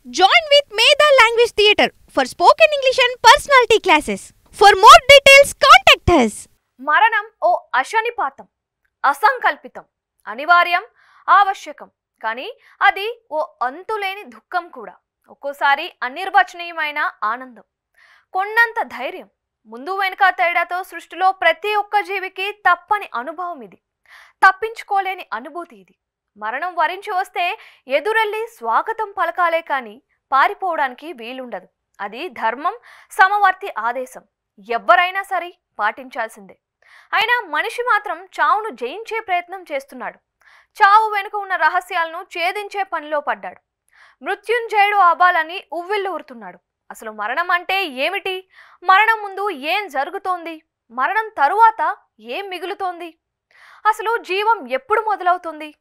Join with Medha Language Theatre for spoken English and personality classes. For more details, contact us. మరణం ఓ అశనిపాతం, అసంకల్పితం, అనివార్యం, ఆవశ్యకం. కానీ అది ఓ అంతులేని దుఃఖం కూడా. ఒక్కోసారి అనిర్వచనీయమైన ఆనందం, కొండంత ధైర్యం. ముందు వెనుక తేడాతో సృష్టిలో ప్రతి ఒక్క జీవికి తప్పని అనుభవం ఇది. తప్పించుకోలేని అనుభూతి ఇది. మరణం వరించి వస్తే ఎదురెళ్ళి స్వాగతం పలకాలే కానీ పారిపోవడానికి వీలుండదు. అది ధర్మం, సమవర్తి ఆదేశం. ఎవ్వరైనా సరే పాటించాల్సిందే. అయినా మనిషి మాత్రం చావును జయించే ప్రయత్నం చేస్తున్నాడు. చావు వెనుక ఉన్న రహస్యాలను ఛేదించే పనిలో పడ్డాడు. మృత్యుంజయుడు అవ్వాలని ఉవ్విళ్ళు ఊరుతున్నాడు. అసలు మరణం అంటే ఏమిటి? మరణం ముందు ఏం జరుగుతోంది? మరణం తరువాత ఏం మిగులుతోంది? అసలు జీవం ఎప్పుడు మొదలవుతుంది?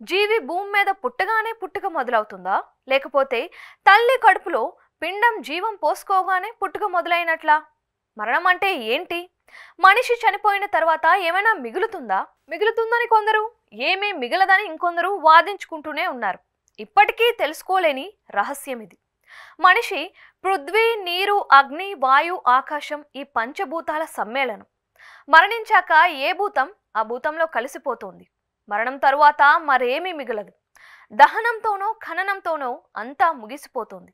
జీవి భూమి మీద పుట్టగానే పుట్టుక మొదలవుతుందా, లేకపోతే తల్లి కడుపులో పిండం జీవం పోసుకోగానే పుట్టుక మొదలైనట్లా? మరణం అంటే ఏంటి? మనిషి చనిపోయిన తర్వాత ఏమైనా మిగులుతుందని కొందరు, ఏమీ మిగలదని ఇంకొందరు వాదించుకుంటూనే ఉన్నారు. ఇప్పటికీ తెలుసుకోలేని రహస్యం ఇది. మనిషి పృథ్వీ, నీరు, అగ్ని, వాయు, ఆకాశం ఈ పంచభూతాల సమ్మేళనం. మరణించాక ఏ భూతం ఆ భూతంలో కలిసిపోతుంది. మరణం తరువాత మరేమీ మిగలదు. దహనంతోనో ఖననంతోనో అంతా ముగిసిపోతుంది.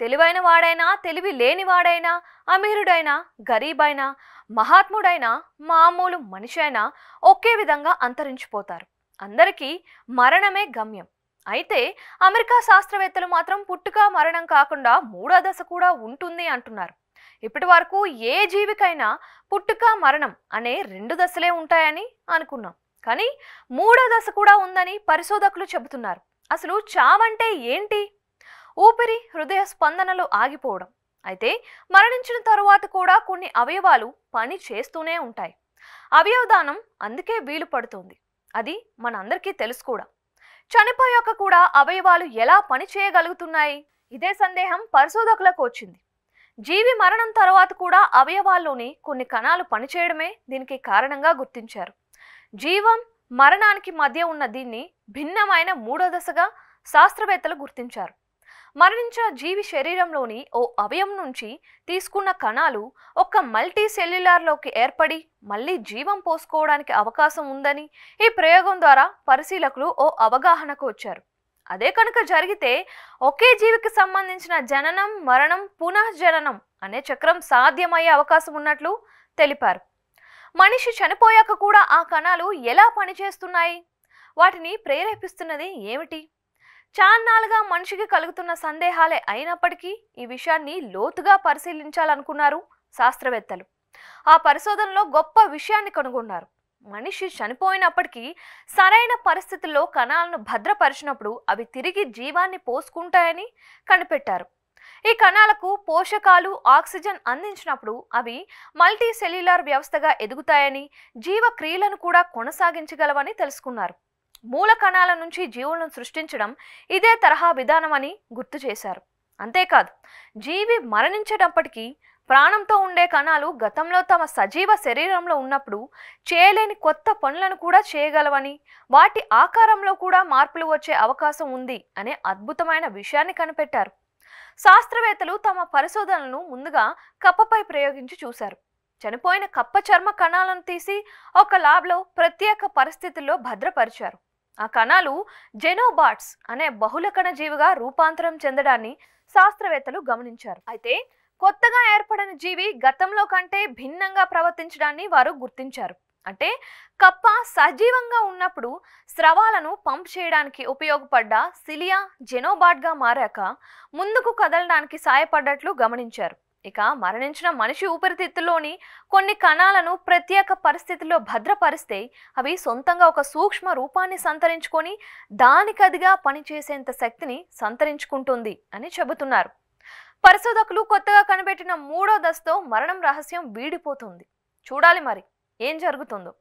తెలివైన వాడైనా, తెలివి లేనివాడైనా, అమీరుడైనా, గరీబైనా, మహాత్ముడైనా, మామూలు మనిషి అయినా ఒకే విధంగా అంతరించిపోతారు. అందరికీ మరణమే గమ్యం. అయితే అమెరికా శాస్త్రవేత్తలు మాత్రం పుట్టుక మరణం కాకుండా మూడో దశ కూడా ఉంటుంది అంటున్నారు. ఇప్పటి వరకు ఏ జీవికైనా పుట్టుక మరణం అనే రెండు దశలే ఉంటాయని అనుకున్నాం. కానీ మూడో దశ కూడా ఉందని పరిశోధకులు చెబుతున్నారు. అసలు చావంటే ఏంటి? ఊపిరి, హృదయ స్పందనలు ఆగిపోవడం. అయితే మరణించిన తరువాత కూడా కొన్ని అవయవాలు పని చేస్తూనే ఉంటాయి. అవయవదానం అందుకే వీలు పడుతుంది. అది మనందరికీ తెలుసు కూడా. చనిపోయాక కూడా అవయవాలు ఎలా పని చేయగలుగుతున్నాయి? ఇదే సందేహం పరిశోధకులకు వచ్చింది. జీవి మరణం తర్వాత కూడా అవయవాల్లోని కొన్ని కణాలు పనిచేయడమే దీనికి కారణంగా గుర్తించారు. జీవం, మరణానికి మధ్య ఉన్న దీన్ని భిన్నమైన మూడో దశగా శాస్త్రవేత్తలు గుర్తించారు. మరణించిన జీవి శరీరంలోని ఓ అవయవం నుంచి తీసుకున్న కణాలు ఒక మల్టీ సెల్యులార్లోకి ఏర్పడి మళ్ళీ జీవం పోసుకోవడానికి అవకాశం ఉందని ఈ ప్రయోగం ద్వారా పరిశీలకులు ఓ అవగాహనకు వచ్చారు. అదే కనుక జరిగితే ఒకే జీవికి సంబంధించిన జననం, మరణం, పునఃజననం అనే చక్రం సాధ్యమయ్యే అవకాశం ఉన్నట్లు తెలిపారు. మనిషి చనిపోయాక కూడా ఆ కణాలు ఎలా పనిచేస్తున్నాయి? వాటిని ప్రేరేపిస్తున్నది ఏమిటి? చాన్నాళ్ళుగా మనిషికి కలుగుతున్న సందేహాలే అయినప్పటికీ ఈ విషయాన్ని లోతుగా పరిశీలించాలనుకున్నారు శాస్త్రవేత్తలు. ఆ పరిశోధనలో గొప్ప విషయాన్ని కనుగొన్నారు. మనిషి చనిపోయినప్పటికీ సరైన పరిస్థితుల్లో కణాలను భద్రపరిచినప్పుడు అవి తిరిగి జీవాన్ని పోసుకుంటాయని కనిపెట్టారు. ఈ కణాలకు పోషకాలు, ఆక్సిజన్ అందించినప్పుడు అవి మల్టీ సెల్యులార్ వ్యవస్థగా ఎదుగుతాయని, జీవక్రియలను కూడా కొనసాగించగలవని తెలుసుకున్నారు. మూల కణాల నుంచి జీవులను సృష్టించడం ఇదే తరహా విధానమని గుర్తు చేశారు. అంతేకాదు, జీవి మరణించేటప్పటికీ ప్రాణంతో ఉండే కణాలు గతంలో తమ సజీవ శరీరంలో ఉన్నప్పుడు చేయలేని కొత్త పనులను కూడా చేయగలవని, వాటి ఆకారంలో కూడా మార్పులు వచ్చే అవకాశం ఉంది అనే అద్భుతమైన విషయాన్ని కనిపెట్టారు. శాస్త్రవేత్తలు తమ పరిశోధనలను ముందుగా కప్పపై ప్రయోగించి చూశారు. చనిపోయిన కప్ప చర్మ కణాలను తీసి ఒక ల్యాబ్లో ప్రత్యేక పరిస్థితుల్లో భద్రపరిచారు. ఆ కణాలు జెనోబాట్స్ అనే బహుళకణ జీవిగా రూపాంతరం చెందడాన్ని శాస్త్రవేత్తలు గమనించారు. అయితే కొత్తగా ఏర్పడిన జీవి గతంలో కంటే భిన్నంగా ప్రవర్తించడాన్ని వారు గుర్తించారు. అంటే కప్ప సజీవంగా ఉన్నప్పుడు స్రవాలను పంప్ చేయడానికి ఉపయోగపడ్డ సిలియా జెనోబాట్గా మారాక ముందుకు కదలడానికి సాయపడ్డట్లు గమనించారు. ఇక మరణించిన మనిషి ఊపిరితిత్తుల్లోని కొన్ని కణాలను ప్రత్యేక పరిస్థితుల్లో భద్రపరిస్తే అవి సొంతంగా ఒక సూక్ష్మ రూపాన్ని సంతరించుకొని దానికదిగా పనిచేసేంత శక్తిని సంతరించుకుంటుంది అని చెబుతున్నారు. పరిశోధకులు కొత్తగా కనిపెట్టిన మూడో దశతో మరణం రహస్యం వీడిపోతుంది. చూడాలి మరి ఏం జరుగుతుందో.